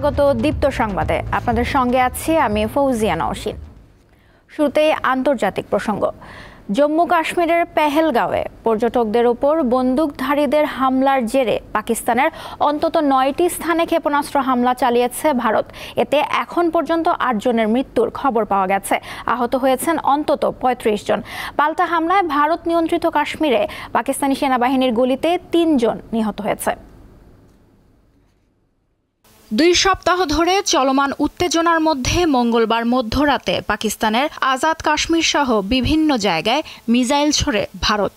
স্বাগত দীপ্ত সংবাদে। আপনাদের সঙ্গে আছি আমি ফৌজিয়া নওশিন। শুরুতেই আন্তর্জাতিক প্রসঙ্গ। জম্মু কাশ্মীরের পেহেলগাঁওয়ে পর্যটকদের উপর বন্দুকধারীদের হামলার জেরে পাকিস্তানের অন্তত 9টি স্থানে ক্ষেপণাস্ত্র হামলা চালিয়েছে ভারত। এতে এখন পর্যন্ত 8 জনের মৃত্যুর খবর পাওয়া গেছে। আহত হয়েছেন অন্তত 35 জন। পাল্টা হামলায় ভারত নিয়ন্ত্রিত কাশ্মীরে পাকিস্তানি সেনাবাহিনীর গুলিতে 3 জন নিহত হয়েছে। 2 সপ্তাহ ধরে চলমান উত্তেজনার মধ্যে মঙ্গলবার মধ্যরাতে পাকিস্তানের আজাদ কাশ্মীর সহ বিভিন্ন জায়গায় মিসাইল ছোড়ে ভারত।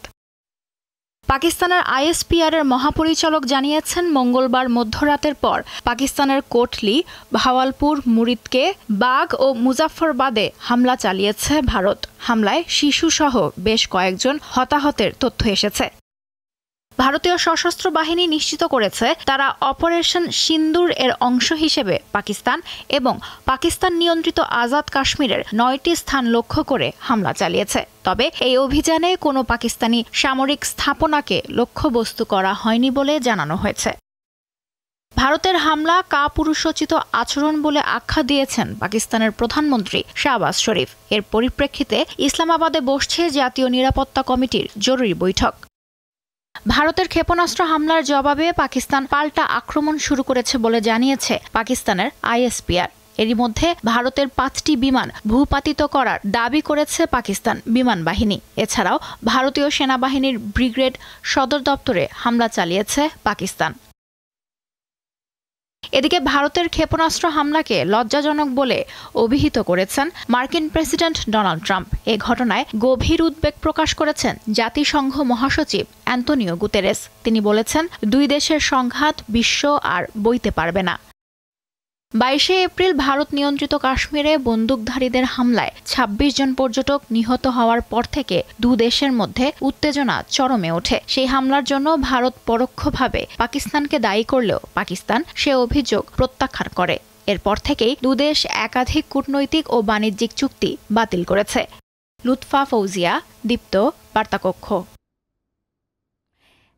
পাকিস্তানের আইএসপিআর এর মহাপরিচালক জানিয়েছেন, মঙ্গলবার মধ্যরাতের পর পাকিস্তানের কোটলি, ভাওয়ালপুর, মুরিদকে, বাগ ও মুজাফফরবাদে হামলা চালিয়েছে ভারত। হামলায় শিশুসহ বেশ কয়েকজন হতাহতের তথ্য এসেছে। ভারতীয় সশস্ত্র বাহিনী নিশ্চিত করেছে তারা অপারেশন সিন্দুর এর অংশ হিসেবে পাকিস্তান এবং পাকিস্তান নিয়ন্ত্রিত আজাদ কাশ্মীরের 9টি স্থান লক্ষ্য করে হামলা চালিয়েছে। তবে এই অভিযানে কোনো পাকিস্তানি সামরিক স্থাপনাকে লক্ষ্যবস্তু করা হয়নি বলে জানানো হয়েছে। ভারতের হামলা কাপুরুষোচিত আচরণ বলে আখ্যা দিয়েছেন পাকিস্তানের প্রধানমন্ত্রী শাহবাজ শরীফ। এর পরিপ্রেক্ষিতে ইসলামাবাদে বসছে জাতীয় নিরাপত্তা কমিটির জরুরি বৈঠক। ভারতের ক্ষেপণাস্ত্র হামলার জবাবে পাকিস্তান পাল্টা আক্রমণ শুরু করেছে বলে জানিয়েছে পাকিস্তানের আইএসপিআর। এরই মধ্যে ভারতের 5টি বিমান ভূপাতিত করার দাবি করেছে পাকিস্তান বিমান বাহিনী। এছাড়াও ভারতীয় সেনাবাহিনীর ব্রিগেড সদর দপ্তরে হামলা চালিয়েছে পাকিস্তান। এদিকে ভারতের ক্ষেপণাস্ত্র হামলাকে লজ্জাজনক বলে অভিহিত করেছেন মার্কিন প্রেসিডেন্ট ডোনাল্ড ট্রাম্প। এ ঘটনায় গভীর উদ্বেগ প্রকাশ করেছেন জাতিসংঘ মহাসচিব অ্যান্তোনিও গুতেরেস। তিনি বলেছেন, 2 দেশের সংঘাত বিশ্ব আর বইতে পারবে না। 22 এপ্রিল ভারত নিয়ন্ত্রিত কাশ্মীরে বন্দুকধারীদের হামলায় 26 জন পর্যটক নিহত হওয়ার পর থেকে 2 দেশের মধ্যে উত্তেজনা চরমে ওঠে। সেই হামলার জন্য ভারত পরোক্ষভাবে পাকিস্তানকে দায়ী করলেও পাকিস্তান সে অভিযোগ প্রত্যাখ্যান করে। এরপর থেকেই 2 দেশ একাধিক কূটনৈতিক ও বাণিজ্যিক চুক্তি বাতিল করেছে। লুৎফা ফৌজিয়া, দীপ্ত, বার্তাকক্ষ।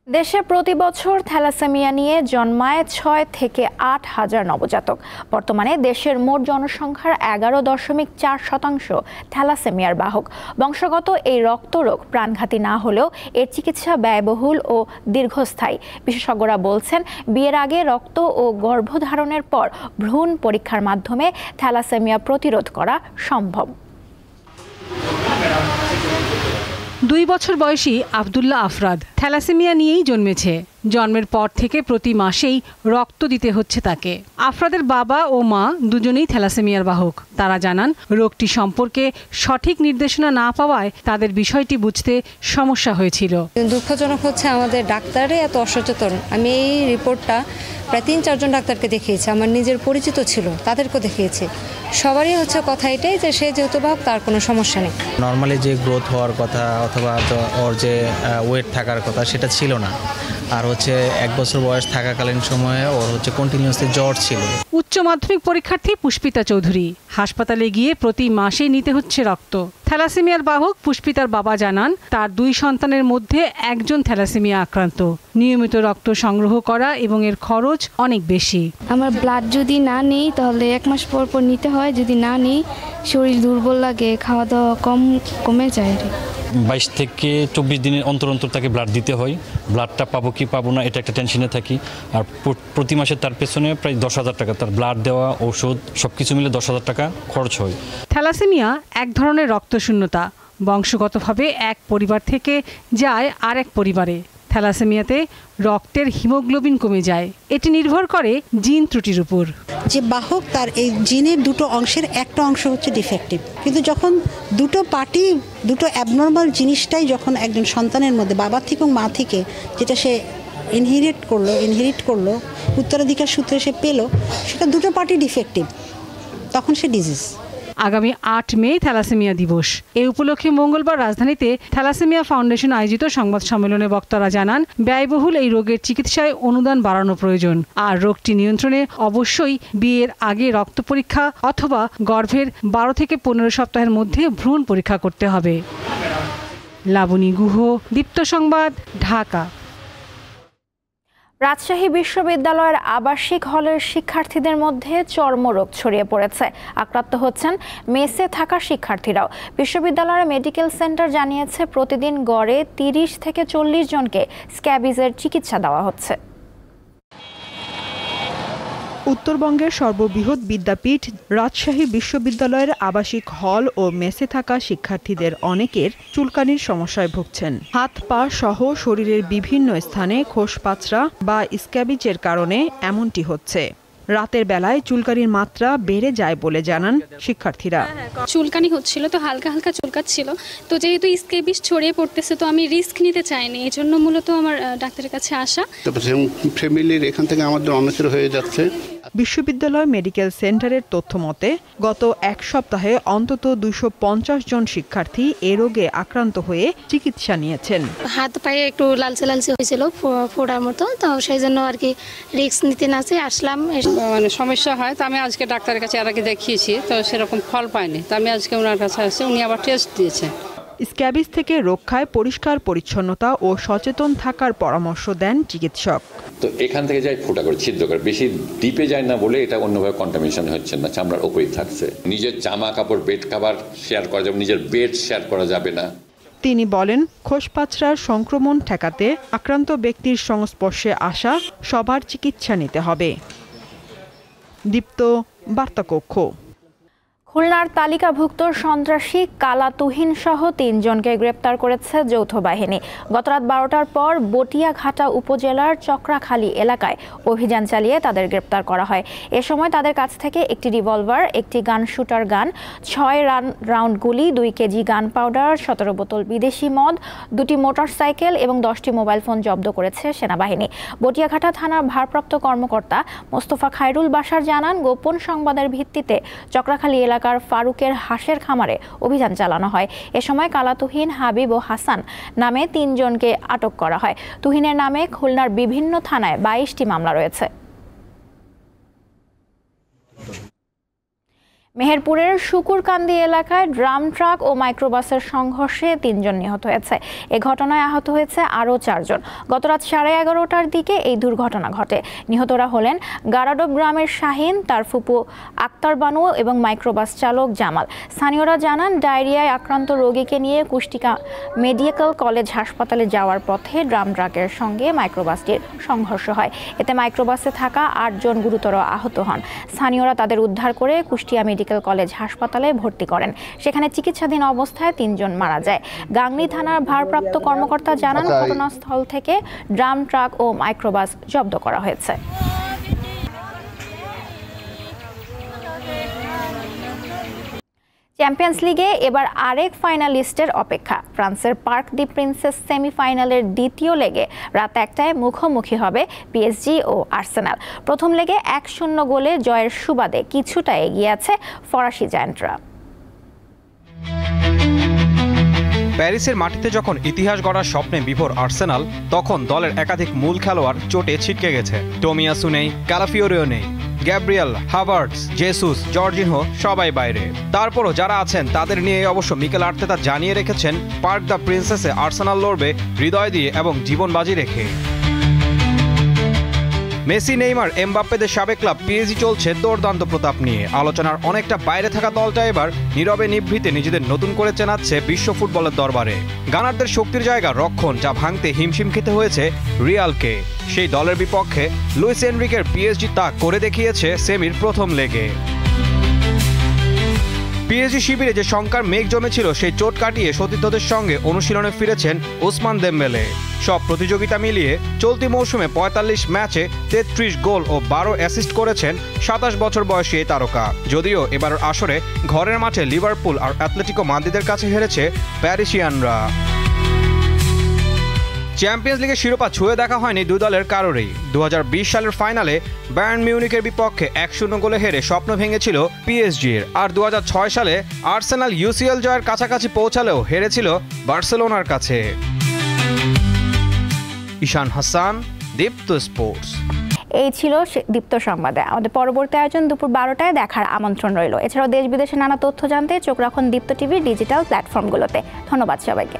দেশে প্রতি বছর থ্যালাসেমিয়া নিয়ে জন্মায় 6 থেকে 8 হাজার নবজাতক। বর্তমানে দেশের মোট জনসংখ্যার 11.4% থ্যালাসেমিয়ার বাহক। বংশগত এই রক্তরোগ প্রাণঘাতী না হলেও এর চিকিৎসা ব্যয়বহুল ও দীর্ঘস্থায়ী। বিশেষজ্ঞরা বলছেন, বিয়ের আগে রক্ত ও গর্ভধারণের পর ভ্রূণ পরীক্ষার মাধ্যমে থ্যালাসেমিয়া প্রতিরোধ করা সম্ভব। 2 বছর বয়সী আব্দুল্লাহ আফরাদ থ্যালাসেমিয়া নিয়েই জন্মেছে। জন্মের পর থেকে প্রতি মাসেই রক্ত দিতে হচ্ছে তাকে। আফরাদের বাবা ও মা দুজনেই থ্যালাসেমিয়ার বাহক। তারা জানান, রোগটি সম্পর্কে সঠিক নির্দেশনা না পাওয়ায় তাদের বিষয়টি বুঝতে সমস্যা হয়েছিল। দুঃখজনক হচ্ছে আমাদের ডাক্তারে এত অসচেতন। আমি এই রিপোর্টটা প্রায় 3-4 জন ডাক্তারকে দেখিয়েছি, আমার নিজের পরিচিত ছিল তাদেরকেও দেখিয়েছি। সবারই হচ্ছে কথা এটাই যে সে যেহেতু বাহক তার কোনো সমস্যা নেই। নর্মালি যে গ্রোথ হওয়ার কথা অথবা ওর যে ওয়েট থাকার কথা সেটা ছিল না। আর হচ্ছে 1 বছর বয়স থাকাকালীন সময়ে ওর হচ্ছে কন্টিনিউয়াসলি জ্বর ছিল। উচ্চ মাধ্যমিক পরীক্ষার্থী পুষ্পিতা চৌধুরী হাসপাতালে গিয়ে প্রতি মাসেই নিতে হচ্ছে রক্ত। থ্যালাসেমিয়ার বাহক পুষ্পিতার বাবা জানান, তার 2 সন্তানের মধ্যে একজন থ্যালাসেমিয়া আক্রান্ত। নিয়মিত রক্ত সংগ্রহ করা এবং এর খরচ অনেক বেশি। আমার ব্লাড যদি না নেই তাহলে 1 মাস পর পর নিতে হয়, যদি না নেই শরীর দুর্বল লাগে, খাওয়া দাওয়া কমে যায়। 22 থেকে 24 দিনের অন্তর অন্তর তাকে ব্লাড দিতে হয়। ব্লাডটা পাবো কি পাবো না এটা একটা টেনশনে থাকি। আর প্রতি মাসে তার পেছনে প্রায় 10,000 টাকা, তার ব্লাড দেওয়া, ঔষধ সবকিছু মিলে 10,000 টাকা খরচ হয়। থ্যালাসেমিয়া এক ধরনের রক্তশূন্যতা। বংশগতভাবে এক পরিবার থেকে যায় আরেক পরিবারে। থ্যালাসেমিয়াতে রক্তের হিমোগ্লোবিন কমে যায়। এটি নির্ভর করে জিন ত্রুটির উপর। যে বাহক তার এই জিনের 2টো অংশের একটা অংশ হচ্ছে ডিফেক্টিভ, কিন্তু যখন 2টো পার্টি 2টো অ্যাবনর্মাল জিনিসটাই যখন একজন সন্তানের মধ্যে বাবা থেকে এবং মা থেকে যেটা সে ইনহেরিট করলো উত্তরাধিকার সূত্রে সে পেল, সেটা 2টো পার্টি ডিফেক্টিভ, তখন সে ডিজিজ। আগামী 8 মে থ্যালাসেমিয়া দিবস। এই উপলক্ষে মঙ্গলবার রাজধানীতে থ্যালাসেমিয়া ফাউন্ডেশন আয়োজিত সংবাদ সম্মেলনে বক্তারা জানান, ব্যয়বহুল এই রোগের চিকিৎসায় অনুদান বাড়ানো প্রয়োজন। আর রোগটি নিয়ন্ত্রণে অবশ্যই বিয়ের আগে রক্ত পরীক্ষা অথবা গর্ভের 12 থেকে 15 সপ্তাহের মধ্যে ভ্রূণ পরীক্ষা করতে হবে। লাবণী গুহ, দীপ্ত সংবাদ, ঢাকা। রাজশাহী বিশ্ববিদ্যালয়ের আবাসিক হলের শিক্ষার্থীদের মধ্যে চর্মরোগ ছড়িয়ে পড়েছে। আক্রান্ত হচ্ছেন মেসে থাকা শিক্ষার্থীরাও। বিশ্ববিদ্যালয়ের মেডিকেল সেন্টার জানিয়েছে প্রতিদিন গড়ে ৩০ থেকে ৪০ জনকে স্ক্যাবিজের চিকিৎসা দেওয়া হচ্ছে। উত্তরবঙ্গের সর্ববৃহৎ বিদ্যাপীঠ রাজশাহী বিশ্ববিদ্যালয়ের আবাসিক হল ও মেসে থাকা শিক্ষার্থীদের অনেকের চুলকানির সমস্যায় ভুগছেন। হাত পা সহ শরীরের বিভিন্ন স্থানে খোসপাঁচড়া বা স্ক্যাবিজের কারণে এমনটি হচ্ছে। রাতের বেলায় চুলকানির মাত্রা বেড়ে যায় বলে জানান শিক্ষার্থীরা। চুলকানি হচ্ছিল, তো হালকা হালকা চুলকাচ্ছিল, তো যেহেতু স্ক্যাবিজ ছড়িয়ে পড়তেছে তো আমি রিস্ক নিতে চাইনি, এই জন্য মূলত আমার ডাক্তারের কাছে আসা। ফ্যামিলির এখান থেকে আমাদের অনেকের হয়ে যাচ্ছে। বিশ্ববিদ্যালয় মেডিকেল সেন্টারের তথ্য মতে গত এক সপ্তাহে অন্তত 250 জন শিক্ষার্থী এ রোগে আক্রান্ত হয়ে চিকিৎসা নিয়েছেন। হাত পায়ে একটু লালচে লালচে হয়েছিল, ফোড়ার মতো, তো সেই জন্য আর কি রিস্ক নিতে না চেয়ে আসলাম। মানে সমস্যা হয়, তো আমি আজকে ডাক্তারের কাছে আর আগে দেখিয়েছি, তো সেরকম ফল পাইনি, তো আমি আজকে ওনার কাছে আসছি, উনি আবার টেস্ট দিয়েছেন। স্ক্যাবিজ থেকে রক্ষায় পরিষ্কার পরিচ্ছন্নতা ও সচেতন থাকার পরামর্শ দেন চিকিৎসক। তো এখান থেকে যাই ফোঁটা করে ছিদ্র করে, বেশি ডিপে যায় না বলে এটা অন্যভাবে কন্টামিনেশন হচ্ছে না, চামড়ার ওপরেই থাকছে। নিজের জামা কাপড় বেড কভার শেয়ার করা যাবে, নিজের বেড শেয়ার করা যাবে না। তিনি বলেন, খোসপাঁচড়ার সংক্রমণ ঠেকাতে আক্রান্ত ব্যক্তির সংস্পর্শে আসা সবার চিকিৎসা নিতে হবে। দীপ্ত, বার্তাকক্ষ। খুলনার তালিকাভুক্ত সন্ত্রাসী কালা তুহিন সহ ৩ জনকে গ্রেপ্তার করেছে যৌথ বাহিনী। গতরাত 12টার পর বটিয়াঘাটা উপজেলার চক্রাখালী এলাকায় অভিযান চালিয়ে তাদের গ্রেপ্তার করা হয়। এ সময় তাদের কাছ থেকে একটি রিভলভার, একটি গান শুটার গান, 6 রাউন্ড গুলি, 2 কেজি গান পাউডার, 17 বোতল বিদেশি মদ, 2টি মোটরসাইকেল এবং 10টি মোবাইল ফোন জব্দ করেছে সেনাবাহিনী। বটিয়াঘাটা থানার ভারপ্রাপ্ত কর্মকর্তা মোস্তফা খায়রুল বাশার জানান, গোপন সংবাদের ভিত্তিতে চক্রাখালী এলাকা ফারুকের হাঁসের খামারে অভিযান চালানো হয়। এ সময় কালা তুহিন, হাবিব ও হাসান নামে 3 জনকে আটক করা হয়। তুহিনের নামে খুলনার বিভিন্ন থানায় 22টি মামলা রয়েছে। মেহেরপুরের শুকুরকান্দি এলাকায় ড্রাম ট্রাক ও মাইক্রোবাসের সংঘর্ষে 3 জন নিহত হয়েছে। এ ঘটনায় আহত হয়েছে আরও 4 জন। গতরাত 11:30টার দিকে এই দুর্ঘটনা ঘটে। নিহতরা হলেন গারাডব গ্রামের শাহিন, তার ফুপু আক্তার বানু এবং মাইক্রোবাস চালক জামাল। স্থানীয়রা জানান, ডায়রিয়ায় আক্রান্ত রোগীকে নিয়ে কুষ্টিয়া মেডিকেল কলেজ হাসপাতালে যাওয়ার পথে ড্রাম ট্রাকের সঙ্গে মাইক্রোবাসটির সংঘর্ষ হয়। এতে মাইক্রোবাসে থাকা 8 জন গুরুতর আহত হন। স্থানীয়রা তাদের উদ্ধার করে কুষ্টিয়া মেডিকেল কলেজ হাসপাতালে ভর্তি করেন। সেখানে চিকিৎসাধীন অবস্থায় 3 জন মারা যায়। গাংনী থানার ভারপ্রাপ্ত কর্মকর্তা জানান, ঘটনাস্থল থেকে ড্রাম ট্রাক ও মাইক্রোবাস জব্দ করা হয়েছে। চ্যাম্পিয়ন্স লিগে এবার আরেক ফাইনালিস্টের অপেক্ষা। ফ্রান্সের পার্ক দি প্রিন্সেস সেমিফাইনালের দ্বিতীয় লেগে রাত 1টায় মুখোমুখি হবে পিএসজি ও আর্সেনাল। প্রথম লেগে 1-0 গোলে জয়ের সুবাদে কিছুটা এগিয়ে আছে ফরাসি জায়ান্টরা। প্যারিসের মাটিতে যখন ইতিহাস গড়ার স্বপ্নে বিভোর আর্সেনাল, তখন দলের একাধিক মূল খেলোয়াড় চোটে ছিটকে গেছে। টোমিয়াসু নেই, ক্যালাফিওরিও নেই, গ্যাব্রিয়েল, হাভার্টস, জেসুস, জর্জিনহো সবাই বাইরে। তারপরও যারা আছেন তাদের নিয়ে অবশ্য মিকেল আর্তেতা জানিয়ে রেখেছেন, পার্ক দ্য প্রিন্সেসে আর্সেনাল লড়বে হৃদয় দিয়ে এবং জীবন বাজি রেখে। মেসি, নেইমার, এমবাপ্পেদের সাবেক ক্লাব পিএসজি চলছে দুর্দান্ত প্রতাপ নিয়ে। আলোচনার অনেকটা বাইরে থাকা দলটা এবার নীরবে নিভৃতে নিজেদের নতুন করে চেনাচ্ছে বিশ্ব ফুটবলের দরবারে। গানারদের শক্তির জায়গা রক্ষণ, যা ভাঙতে হিমশিম খেতে হয়েছে রিয়ালকে। সেই দলের বিপক্ষে লুইস এনরিকের পিএসজি তা করে দেখিয়েছে সেমির প্রথম লেগে। পিএসজি শিবিরে যে শঙ্কার মেঘ জমেছিল, সেই চোট কাটিয়ে সতীর্থদের সঙ্গে অনুশীলনে ফিরেছেন ওসমান দেমবেলে। সব প্রতিযোগিতা মিলিয়ে চলতি মৌসুমে 45 ম্যাচে 33 গোল ও 12 অ্যাসিস্ট করেছেন 27 বছর বয়সী এই তারকা। যদিও এবারের আসরে ঘরের মাঠে লিভারপুল আর অ্যাটলেটিকো মাদ্রিদের কাছে হেরেছে প্যারিসিয়ানরা। চ্যাম্পিয়ন্স লিগের শিরোপা ছুঁয়ে দেখা হয়নি দুই দলের কারোরই। 2020 সালের ফাইনালে বায়ার্ন মিউনিখের বিপক্ষে 1-0 গোলে হেরে স্বপ্ন ভেঙেছিল পিএসজির। আর 2006 সালে আর্সেনাল ইউসিএল জয়ের কাছাকাছি পৌঁছালেও হেরেছিল বার্সেলোনার কাছে। ঈশান হাসান, দীপ্ত স্পোর্টস। এই ছিল দীপ্ত সংবাদে। আমাদের পরবর্তী আয়োজন দুপুর 12টায় দেখার আমন্ত্রণ রইল। এছাড়াও দেশ বিদেশের নানা তথ্য জানতে চোখ রাখুন দীপ্ত টিভির ডিজিটাল প্ল্যাটফর্মগুলোতে। ধন্যবাদ সবাইকে।